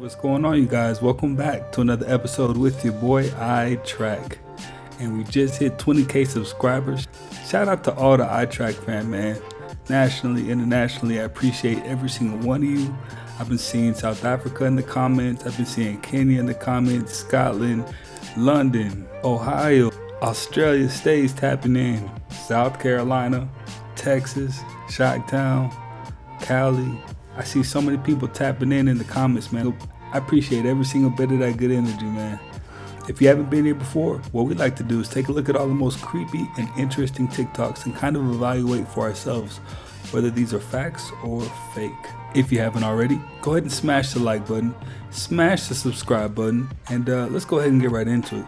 What's going on, you guys? Welcome back to another episode with your boy iTrack. And we just hit 20k subscribers. Shout out to all the iTrack fan, man. Nationally, internationally, I appreciate every single one of you. I've been seeing South Africa in the comments. I've been seeing Kenya in the comments, Scotland, London, Ohio, Australia stays tapping in, South Carolina, Texas, Chi-Town, Cali. I see so many people tapping in the comments, man. I appreciate every single bit of that good energy, man. If you haven't been here before, what we like to do is take a look at all the most creepy and interesting TikToks and kind of evaluate for ourselves whether these are facts or fake. If you haven't already, go ahead and smash the like button, smash the subscribe button, and let's go ahead and get right into it.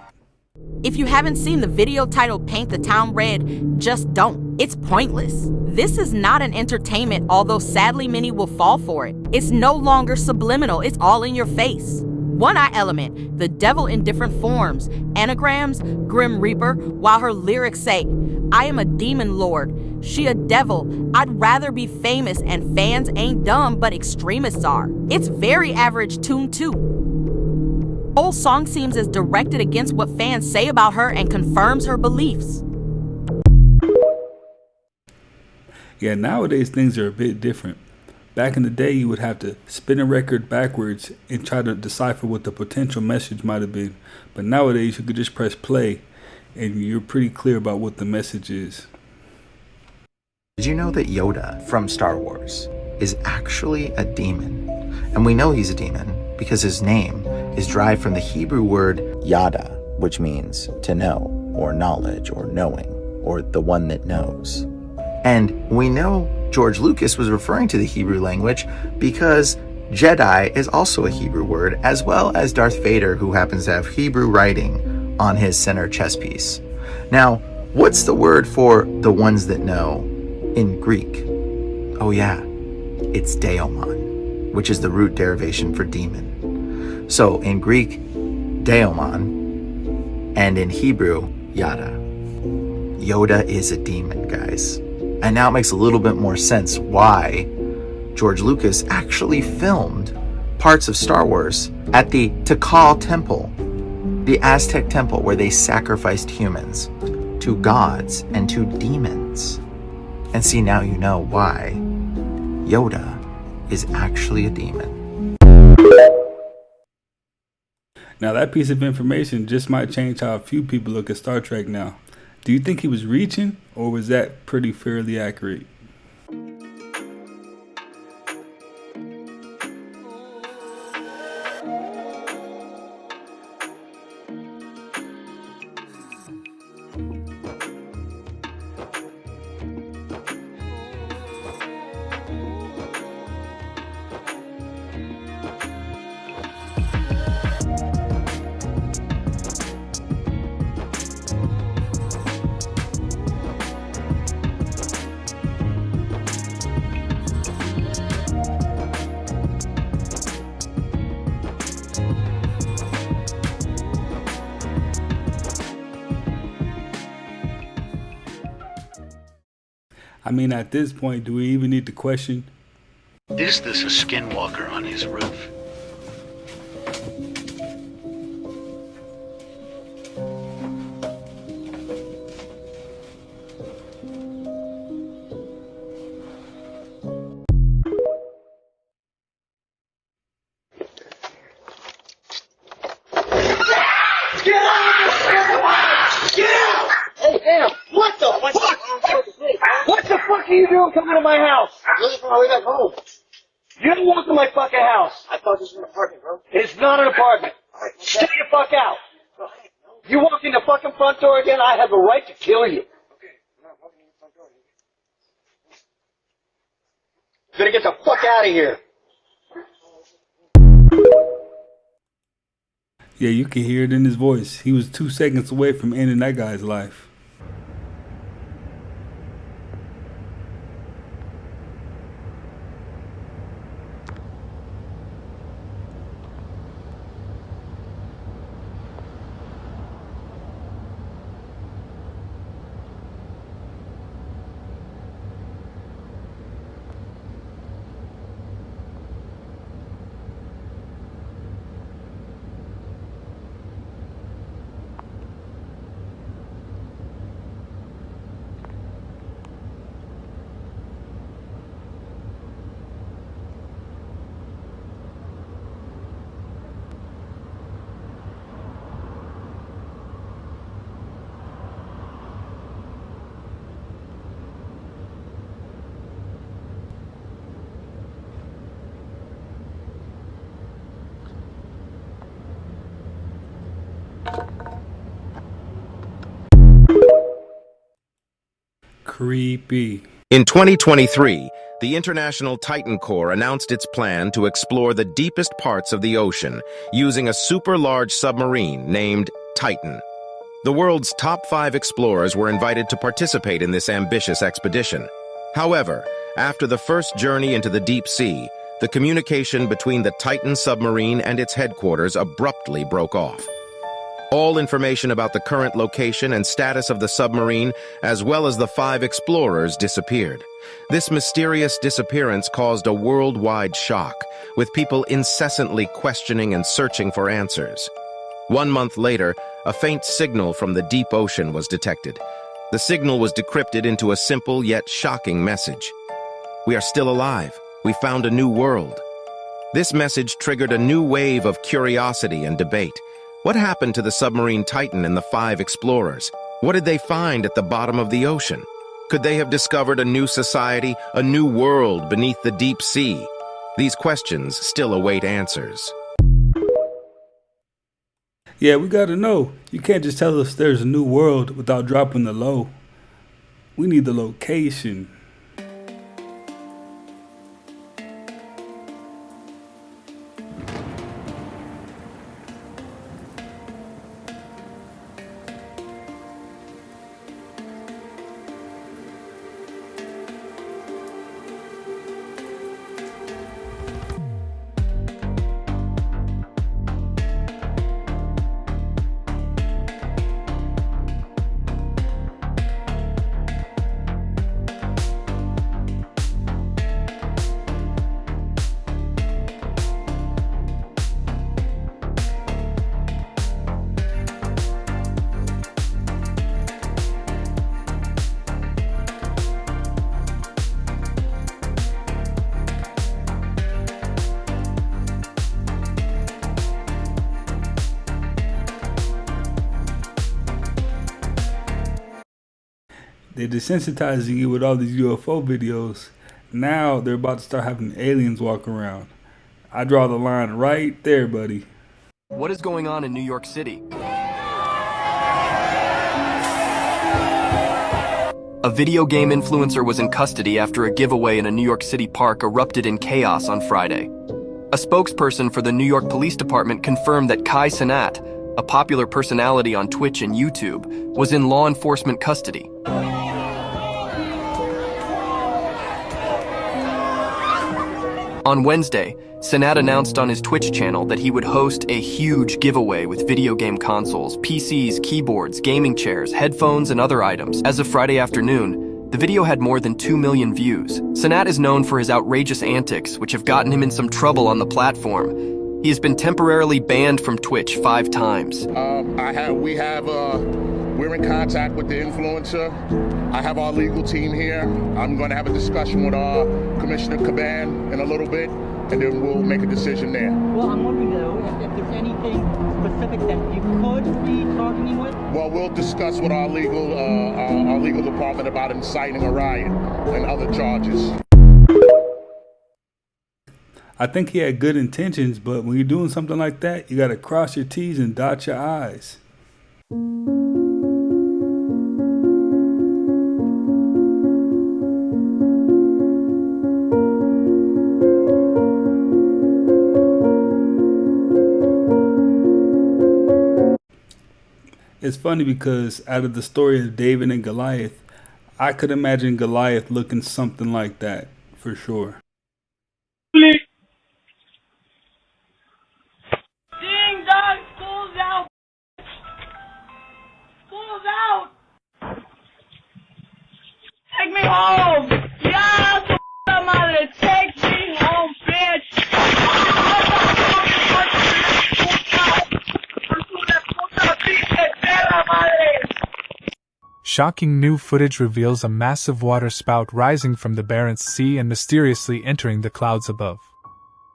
If you haven't seen the video titled Paint the Town Red, just don't. It's pointless. This is not an entertainment, although sadly many will fall for it. It's no longer subliminal, it's all in your face. One-eye element, the devil in different forms, anagrams, Grim Reaper, while her lyrics say, I am a demon lord, she a devil, I'd rather be famous, and fans ain't dumb but extremists are. It's very average tune too. The whole song seems as directed against what fans say about her and confirms her beliefs. Yeah, nowadays things are a bit different. Back in the day, you would have to spin a record backwards and try to decipher what the potential message might have been. But nowadays, you could just press play and you're pretty clear about what the message is. Did you know that Yoda from Star Wars is actually a demon? And we know he's a demon because his name is derived from the Hebrew word yada, which means to know, or knowledge, or knowing, or the one that knows. And we know George Lucas was referring to the Hebrew language because Jedi is also a Hebrew word, as well as Darth Vader, who happens to have Hebrew writing on his center chess piece. Now, what's the word for the ones that know in Greek? Oh yeah, it's daemon, which is the root derivation for demon. So in Greek, daemon, and in Hebrew, yada. Yoda is a demon, guys. And now it makes a little bit more sense why George Lucas actually filmed parts of Star Wars at the Tikal Temple, the Aztec temple where they sacrificed humans to gods and to demons. And see, now you know why Yoda is actually a demon. Now that piece of information just might change how a few people look at Star Trek now. Do you think he was reaching, or was that pretty fairly accurate? I mean, at this point, do we even need to question? Is this a skinwalker on his roof? Get out! Get out! Hey, damn! What the fuck? What the fuck are you doing coming to my house? Looking for my way back home. You don't walk to my fucking house. I thought this was an apartment, bro. It's not an apartment. Stay the fuck out. You walk in the fucking front door again, I have a right to kill you. Okay, I'm not walking in the front door. You better get the fuck out of here. Yeah, you can hear it in his voice. He was 2 seconds away from ending that guy's life. Creepy. In 2023, the International Titan Corps announced its plan to explore the deepest parts of the ocean using a super-large submarine named Titan. The world's top 5 explorers were invited to participate in this ambitious expedition. However, after the first journey into the deep sea, the communication between the Titan submarine and its headquarters abruptly broke off. All information about the current location and status of the submarine, as well as the 5 explorers, disappeared. This mysterious disappearance caused a worldwide shock, with people incessantly questioning and searching for answers. 1 month later, a faint signal from the deep ocean was detected. The signal was decrypted into a simple yet shocking message. "We are still alive. We found a new world." This message triggered a new wave of curiosity and debate. What happened to the submarine Titan and the 5 explorers? What did they find at the bottom of the ocean? Could they have discovered a new society, a new world beneath the deep sea? These questions still await answers. Yeah, we gotta know. You can't just tell us there's a new world without dropping the low. We need the location. They're desensitizing you with all these UFO videos. Now they're about to start having aliens walk around. I draw the line right there, buddy. What is going on in New York City? A video game influencer was in custody after a giveaway in a New York City park erupted in chaos on Friday. A spokesperson for the New York Police Department confirmed that Kai Cenat, a popular personality on Twitch and YouTube, was in law enforcement custody. On Wednesday, Cenat announced on his Twitch channel that he would host a huge giveaway with video game consoles, PCs, keyboards, gaming chairs, headphones, and other items. As of Friday afternoon, the video had more than 2 million views. Cenat is known for his outrageous antics, which have gotten him in some trouble on the platform. He has been temporarily banned from Twitch 5 times. We're in contact with the influencer. I have our legal team here. I'm going to have a discussion with our Commissioner Caban in a little bit, and then we'll make a decision there. Well, I'm wondering though, if there's anything specific that you could be targeting with? Well, we'll discuss with our legal department about inciting a riot and other charges. I think he had good intentions, but when you're doing something like that, you gotta cross your T's and dot your I's. It's funny because out of the story of David and Goliath, I could imagine Goliath looking something like that for sure. Ding dong, school's out! School's out! Take me home! Ya, tu puta madre! Take me home, bitch! Shocking new footage reveals a massive water spout rising from the Barents Sea and mysteriously entering the clouds above.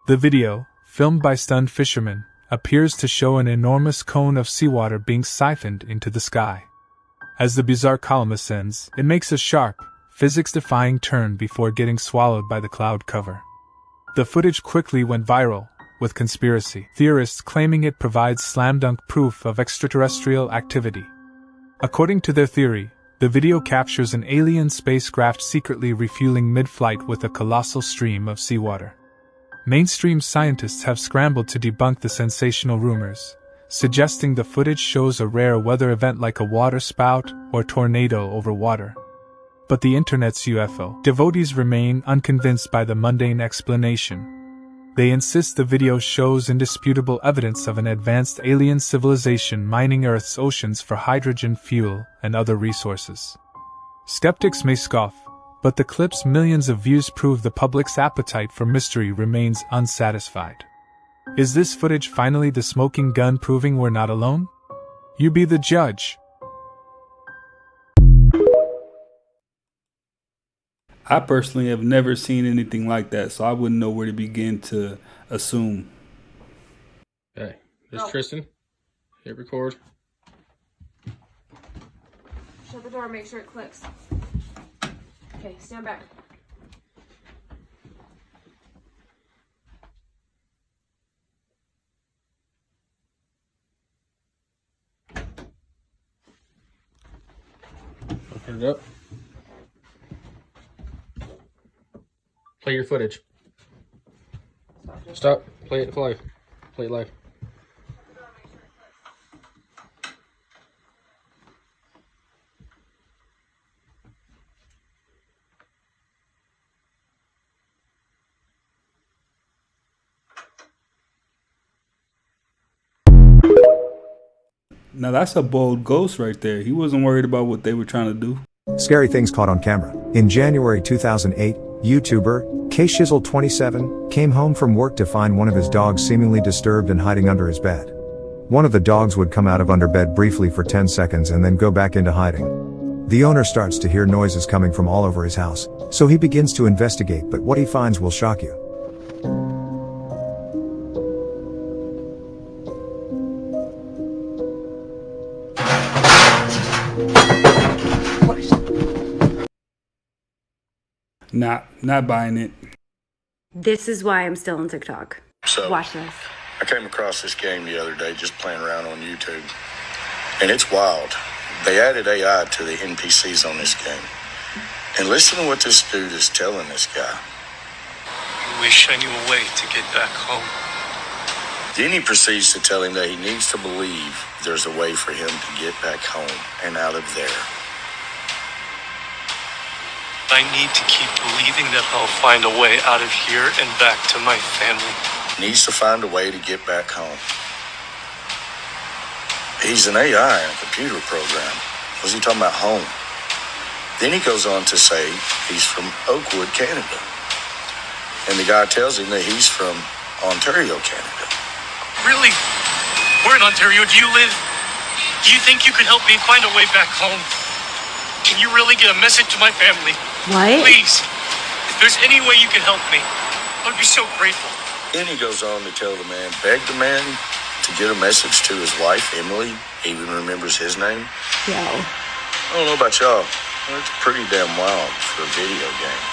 The video, filmed by stunned fishermen, appears to show an enormous cone of seawater being siphoned into the sky. As the bizarre column ascends, it makes a sharp, physics-defying turn before getting swallowed by the cloud cover. The footage quickly went viral, with conspiracy theorists claiming it provides slam-dunk proof of extraterrestrial activity. According to their theory, The video captures an alien spacecraft secretly refueling mid-flight with a colossal stream of seawater. Mainstream scientists have scrambled to debunk the sensational rumors, suggesting the footage shows a rare weather event like a water spout or tornado over water. But the internet's UFO devotees remain unconvinced by the mundane explanation. They insist the video shows indisputable evidence of an advanced alien civilization mining Earth's oceans for hydrogen fuel and other resources. Skeptics may scoff, but the clip's millions of views prove the public's appetite for mystery remains unsatisfied. Is this footage finally the smoking gun proving we're not alone? You be the judge. I personally have never seen anything like that, so I wouldn't know where to begin to assume. Okay, this is Tristan. Hit record. Shut the door, make sure it clicks. Okay, stand back. Open it up. Play your footage. Stop. Play it live. Play it live. Now that's a bold ghost right there. He wasn't worried about what they were trying to do. Scary things caught on camera. In January 2008, YouTuber KShizzle27 came home from work to find one of his dogs seemingly disturbed and hiding under his bed. One of the dogs would come out of under bed briefly for 10 seconds and then go back into hiding. The owner starts to hear noises coming from all over his house, so he begins to investigate, but what he finds will shock you. Not buying it. This is why I'm still on TikTok. So, watch this. I came across this game the other day just playing around on YouTube. And it's wild. They added AI to the NPCs on this game. And listen to what this dude is telling this guy. I wish I knew a way to get back home. Then he proceeds to tell him that he needs to believe there's a way for him to get back home and out of there. I need to keep believing that I'll find a way out of here and back to my family. Needs to find a way to get back home. He's an AI in a computer program. What's he talking about home? Then he goes on to say he's from Oakwood, Canada. And the guy tells him that he's from Ontario, Canada. Really? Where in Ontario do you live? Do you think you could help me find a way back home? Can you really get a message to my family? What? Please, if there's any way you can help me, I'd be so grateful. Then he goes on to tell the man, beg the man to get a message to his wife, Emily. He even remembers his name. Yo. I don't know about y'all, but it's pretty damn wild for a video game.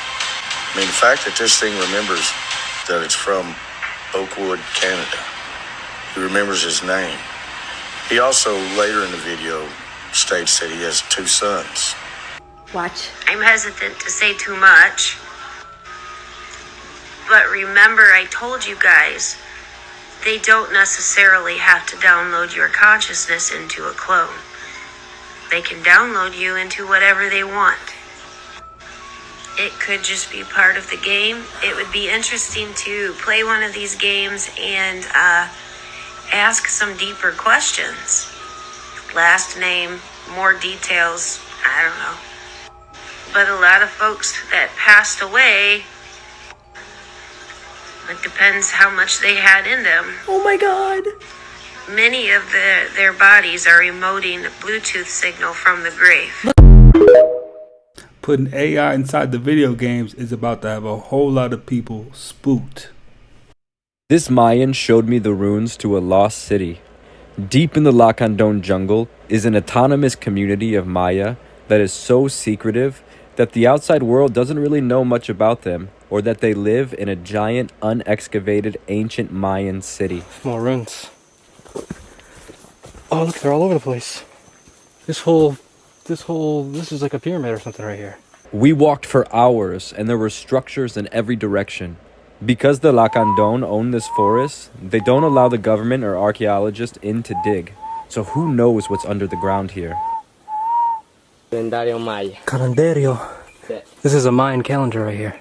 I mean, the fact that this thing remembers that it's from Oakwood, Canada. He remembers his name. He also, later in the video, states that he has 2 sons. Watch. I'm hesitant to say too much. But remember, I told you guys, they don't necessarily have to download your consciousness into a clone. They can download you into whatever they want. It could just be part of the game. It would be interesting to play one of these games and ask some deeper questions. Last name, more details, I don't know. But a lot of folks that passed away, it depends how much they had in them. Oh my God. Many of their bodies are emoting a Bluetooth signal from the grave. Putting AI inside the video games is about to have a whole lot of people spooked. This Mayan showed me the ruins to a lost city. Deep in the Lacandon jungle is an autonomous community of Maya that is so secretive that the outside world doesn't really know much about them, or that they live in a giant, unexcavated, ancient Mayan city. More ruins. Oh, look, they're all over the place. This whole this is like a pyramid or something right here. We walked for hours, and there were structures in every direction. Because the Lacandon own this forest, they don't allow the government or archaeologists in to dig. So who knows what's under the ground here? Calendario. This is a Mayan calendar right here.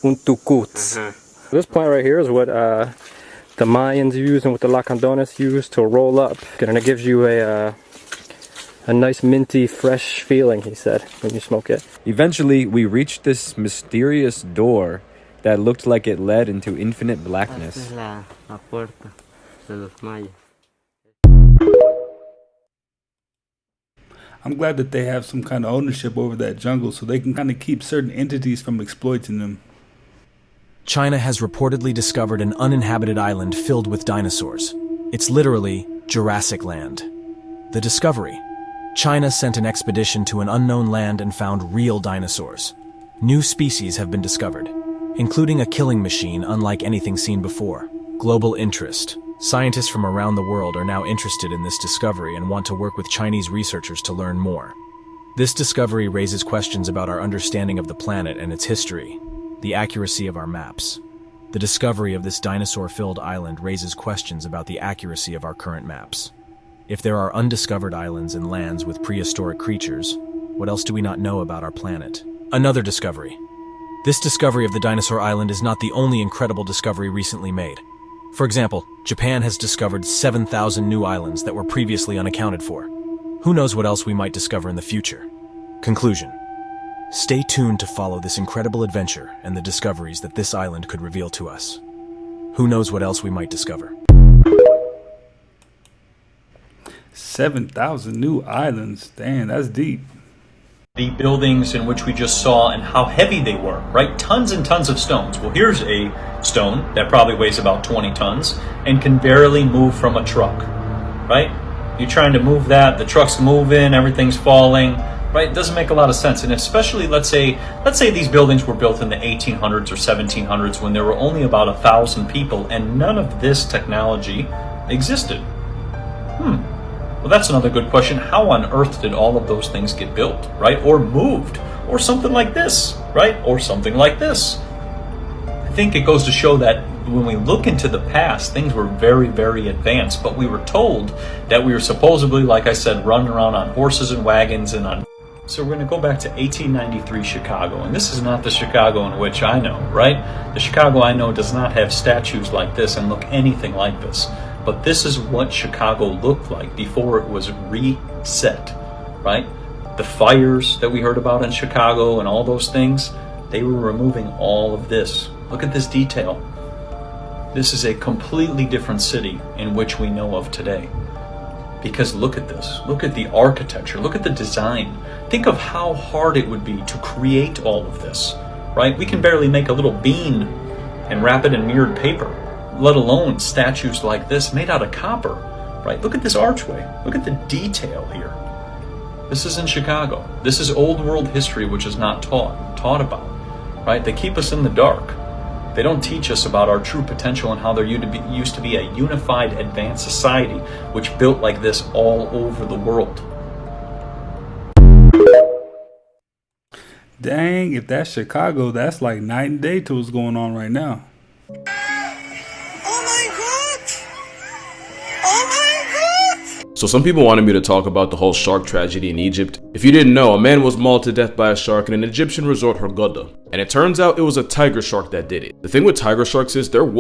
Untucuts. This plant right here is what the Mayans used and what the Lacandones used to roll up. And it gives you a nice minty, fresh feeling, he said, when you smoke it. Eventually, we reached this mysterious door that looked like it led into infinite blackness. I'm glad that they have some kind of ownership over that jungle so they can kind of keep certain entities from exploiting them. China has reportedly discovered an uninhabited island filled with dinosaurs. It's literally Jurassic Land. The discovery. China sent an expedition to an unknown land and found real dinosaurs. New species have been discovered, including a killing machine unlike anything seen before. Global interest. Scientists from around the world are now interested in this discovery and want to work with Chinese researchers to learn more. This discovery raises questions about our understanding of the planet and its history, the accuracy of our maps. The discovery of this dinosaur-filled island raises questions about the accuracy of our current maps. If there are undiscovered islands and lands with prehistoric creatures, what else do we not know about our planet? Another discovery. This discovery of the dinosaur island is not the only incredible discovery recently made. For example, Japan has discovered 7,000 new islands that were previously unaccounted for. Who knows what else we might discover in the future? Conclusion. Stay tuned to follow this incredible adventure and the discoveries that this island could reveal to us. Who knows what else we might discover? 7,000 new islands. Damn, that's deep. The buildings in which we just saw and how heavy they were, right? Tons and tons of stones. Well, here's a stone that probably weighs about 20 tons and can barely move from a truck, right? You're trying to move that, the truck's moving, everything's falling, right? It doesn't make a lot of sense. And especially, let's say these buildings were built in the 1800s or 1700s when there were only about 1,000 people and none of this technology existed. Well, that's another good question. How on earth did all of those things get built, right? Or moved, or something like this, right? Or something like this. I think it goes to show that when we look into the past, things were very, very advanced, but we were told that we were supposedly, like I said, running around on horses and wagons and on... So we're going to go back to 1893 Chicago, and this is not the Chicago in which I know, right? The Chicago I know does not have statues like this and look anything like this. But this is what Chicago looked like before it was reset, right? The fires that we heard about in Chicago and all those things, they were removing all of this. Look at this detail. This is a completely different city in which we know of today. Because look at this. Look at the architecture. Look at the design. Think of how hard it would be to create all of this, right? We can barely make a little bean and wrap it in mirrored paper, let alone statues like this made out of copper, right? Look at this archway. Look at the detail here. This is in Chicago. This is old world history which is not taught about, right? They keep us in the dark. They don't teach us about our true potential and how there used to be a unified, advanced society which built like this all over the world. Dang, if that's Chicago, that's like night and day to what's going on right now. So some people wanted me to talk about the whole shark tragedy in Egypt. If you didn't know, a man was mauled to death by a shark in an Egyptian resort, Hurghada. And it turns out it was a tiger shark that did it. The thing with tiger sharks is they don't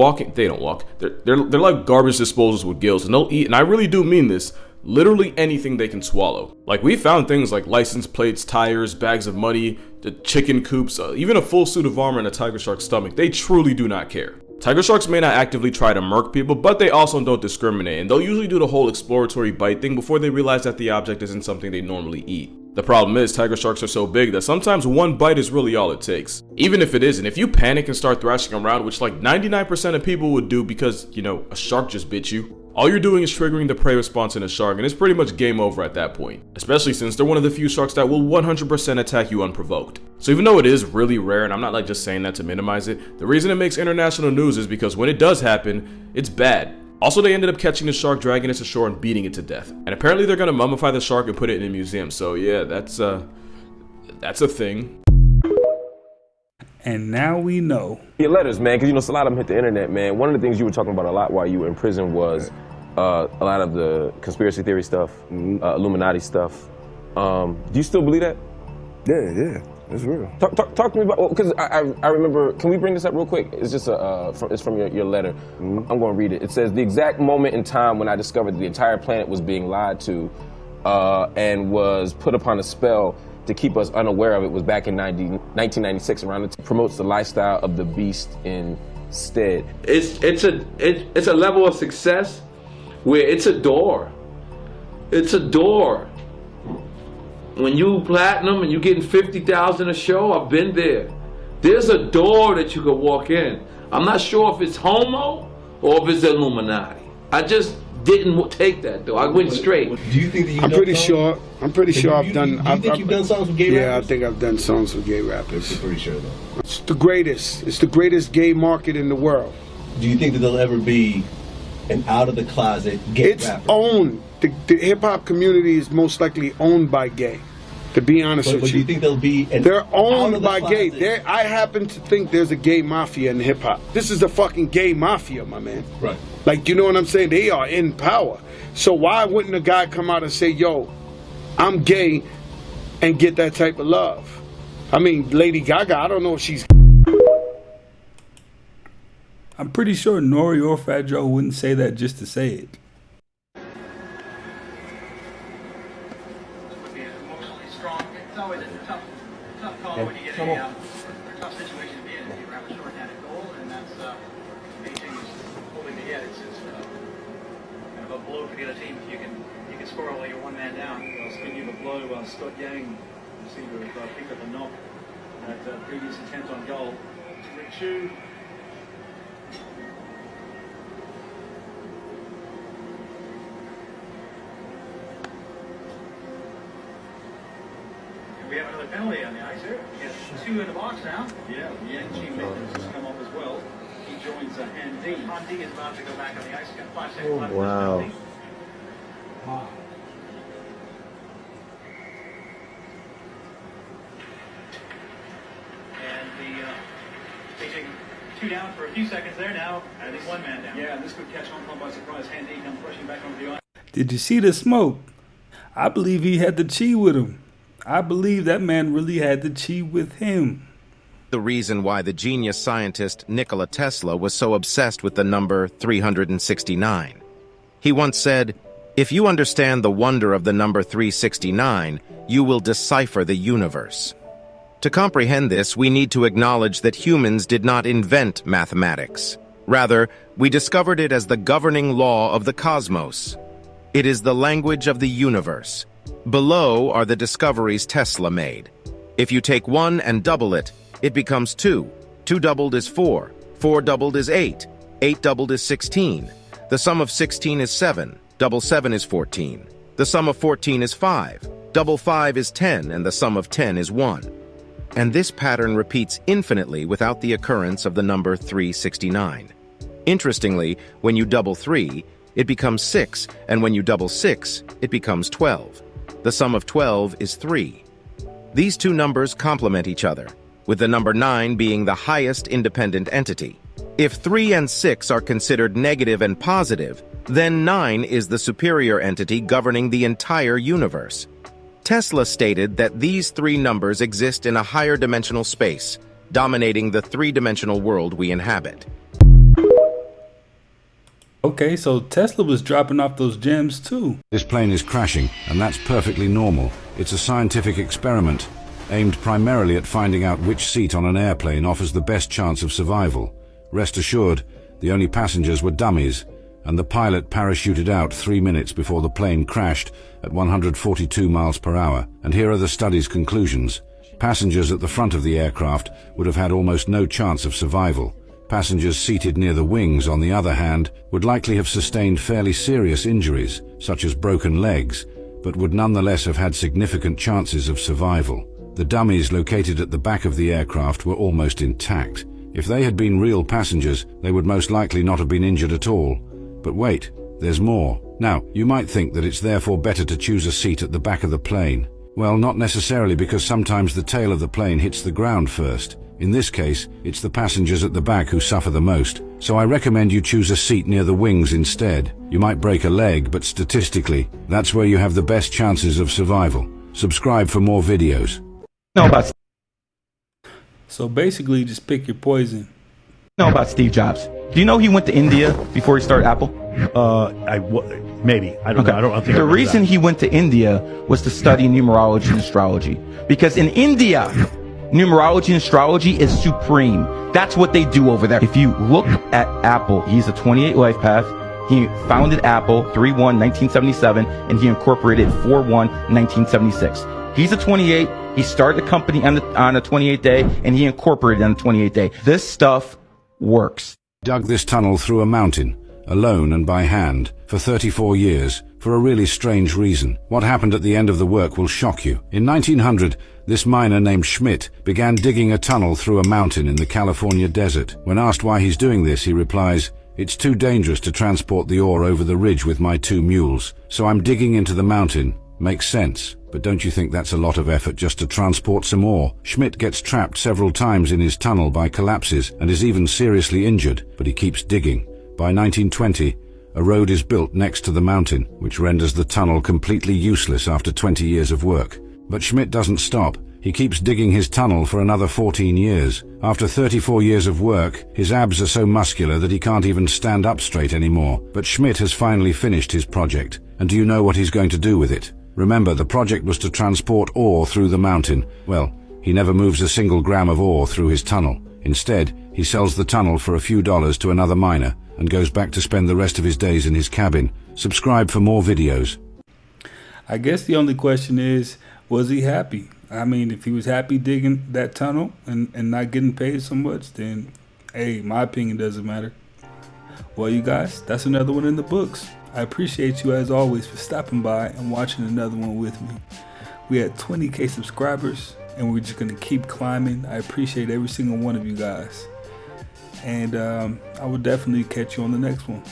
walk. They're like garbage disposals with gills, and they'll eat, and I really do mean this, literally anything they can swallow. Like, we found things like license plates, tires, bags of money, the chicken coops, even a full suit of armor in a tiger shark's stomach. They truly do not care. Tiger sharks may not actively try to murk people, but they also don't discriminate, and they'll usually do the whole exploratory bite thing before they realize that the object isn't something they normally eat. The problem is, tiger sharks are so big that sometimes one bite is really all it takes. Even if it isn't, if you panic and start thrashing around, which like 99% of people would do because, you know, a shark just bit you, all you're doing is triggering the prey response in a shark, and it's pretty much game over at that point. Especially since they're one of the few sharks that will 100% attack you unprovoked. So even though it is really rare, and I'm not like just saying that to minimize it, the reason it makes international news is because when it does happen, it's bad. Also, they ended up catching the shark, dragging it to shore, and beating it to death. And apparently they're gonna mummify the shark and put it in a museum. So yeah, that's a thing. And now we know. Your letters, man, because you know, a lot of them hit the internet, man. One of the things you were talking about a lot while you were in prison was a lot of the conspiracy theory stuff, Illuminati stuff. Do you still believe that? Yeah, it's real. Talk to me about, because I remember, can we bring this up real quick? It's just it's from your letter. I'm going to read it. It says, the exact moment in time when I discovered the entire planet was being lied to and was put upon a spell to keep us unaware of it was back in 1996, around it promotes the lifestyle of the beast instead. It's a level of success where it's a door. It's a door. When you platinum and you getting 50,000 a show, I've been there. There's a door that you could walk in. I'm not sure if it's homo or if it's Illuminati. I just didn't take that though. I went straight. Do you think that I'm pretty sure I've done. Do you think you've done songs with gay rappers? Yeah, I think I've done songs with gay rappers. I'm pretty sure though. It's the greatest. It's the greatest gay market in the world. Do you think that there'll ever be an out of the closet gay rapper? It's owned. The hip hop community is most likely owned by gay. To be honest with you, do you think there'll be? They're owned by gay. I happen to think there's a gay mafia in hip hop. This is the fucking gay mafia, my man. Right. Like, you know what I'm saying? They are in power. So why wouldn't a guy come out and say, "Yo, I'm gay," and get that type of love? I mean, Lady Gaga. I don't know if she's. I'm pretty sure Nori or Fat Joe wouldn't say that just to say it. When you get a tough situation to be in, you have a short-handed goal, and that's Beijing is hoping to get. It's kind of a blow for the other team if you can score while you're one man down. Well, speaking of a blow, Scott Yang seemed to have picked up a knock at previous attempt on goal. Richu. We have another penalty on the ice here. We got two in the box now. Yeah, Yang Chi has come off as well. He joins Han Di. Han Di is about to go back on the ice. He's got 5 seconds left. Wow. And the Beijing 2 down for a few seconds there now. At least 1 man down. Yeah, and this could catch Hong Kong by surprise. Han Di comes rushing back onto the ice. Did you see the smoke? I believe he had the chi with him. I believe that man really had the chi with him. The reason why the genius scientist Nikola Tesla was so obsessed with the number 369. He once said, "If you understand the wonder of the number 369, you will decipher the universe." To comprehend this, we need to acknowledge that humans did not invent mathematics. Rather, we discovered it as the governing law of the cosmos. It is the language of the universe. Below are the discoveries Tesla made. If you take 1 and double it, it becomes 2. 2 doubled is 4. 4 doubled is 8. 8 doubled is 16. The sum of 16 is 7. Double 7 is 14. The sum of 14 is 5. Double 5 is 10, and the sum of 10 is 1. And this pattern repeats infinitely without the occurrence of the number 369. Interestingly, when you double 3, it becomes 6, and when you double 6, it becomes 12. The sum of 12 is 3. These two numbers complement each other, with the number 9 being the highest independent entity. If 3 and 6 are considered negative and positive, then 9 is the superior entity governing the entire universe. Tesla stated that these 3 numbers exist in a higher dimensional space, dominating the 3-dimensional world we inhabit. Okay, so Tesla was dropping off those gems too. This plane is crashing, and that's perfectly normal. It's a scientific experiment, aimed primarily at finding out which seat on an airplane offers the best chance of survival. Rest assured, the only passengers were dummies, and the pilot parachuted out 3 minutes before the plane crashed at 142 miles per hour. And here are the study's conclusions. Passengers at the front of the aircraft would have had almost no chance of survival. Passengers seated near the wings, on the other hand, would likely have sustained fairly serious injuries, such as broken legs, but would nonetheless have had significant chances of survival. The dummies located at the back of the aircraft were almost intact. If they had been real passengers, they would most likely not have been injured at all. But wait, there's more. Now, you might think that it's therefore better to choose a seat at the back of the plane. Well, not necessarily, because sometimes the tail of the plane hits the ground first. In this case, it's the passengers at the back who suffer the most. So I recommend you choose a seat near the wings instead. You might break a leg, but statistically, that's where you have the best chances of survival. Subscribe for more videos. Know about So basically, just pick your poison. Steve Jobs. Do you know he went to India before he started Apple? Maybe. I don't know. I don't think the reason he went to India was to study numerology and astrology. Because in India, numerology and astrology is supreme. That's what they do over there. If you look at Apple, he's a 28 life path. He founded Apple 3/1/1977, and he incorporated 4/1/1976. He's a 28. He started the company on a 28th day, and he incorporated on the 28th day. This stuff works. Dug this tunnel through a mountain, alone and by hand, for 34 years, for a really strange reason. What happened at the end of the work will shock you. In 1900, this miner named Schmidt began digging a tunnel through a mountain in the California desert. When asked why he's doing this, he replies, "It's too dangerous to transport the ore over the ridge with my 2 mules, so I'm digging into the mountain." Makes sense. But don't you think that's a lot of effort just to transport some ore? Schmidt gets trapped several times in his tunnel by collapses and is even seriously injured, but he keeps digging. By 1920, a road is built next to the mountain, which renders the tunnel completely useless after 20 years of work. But Schmidt doesn't stop. He keeps digging his tunnel for another 14 years. After 34 years of work, his abs are so muscular that he can't even stand up straight anymore. But Schmidt has finally finished his project. And do you know what he's going to do with it? Remember, the project was to transport ore through the mountain. Well, he never moves a single gram of ore through his tunnel. Instead, he sells the tunnel for a few dollars to another miner and goes back to spend the rest of his days in his cabin. Subscribe for more videos. I guess the only question is, was he happy? I mean, if he was happy digging that tunnel and not getting paid so much, then, hey, my opinion doesn't matter. Well, you guys, that's another one in the books. I appreciate you as always for stopping by and watching another one with me. We had 20K subscribers and we're just going to keep climbing. I appreciate every single one of you guys. And I will definitely catch you on the next one.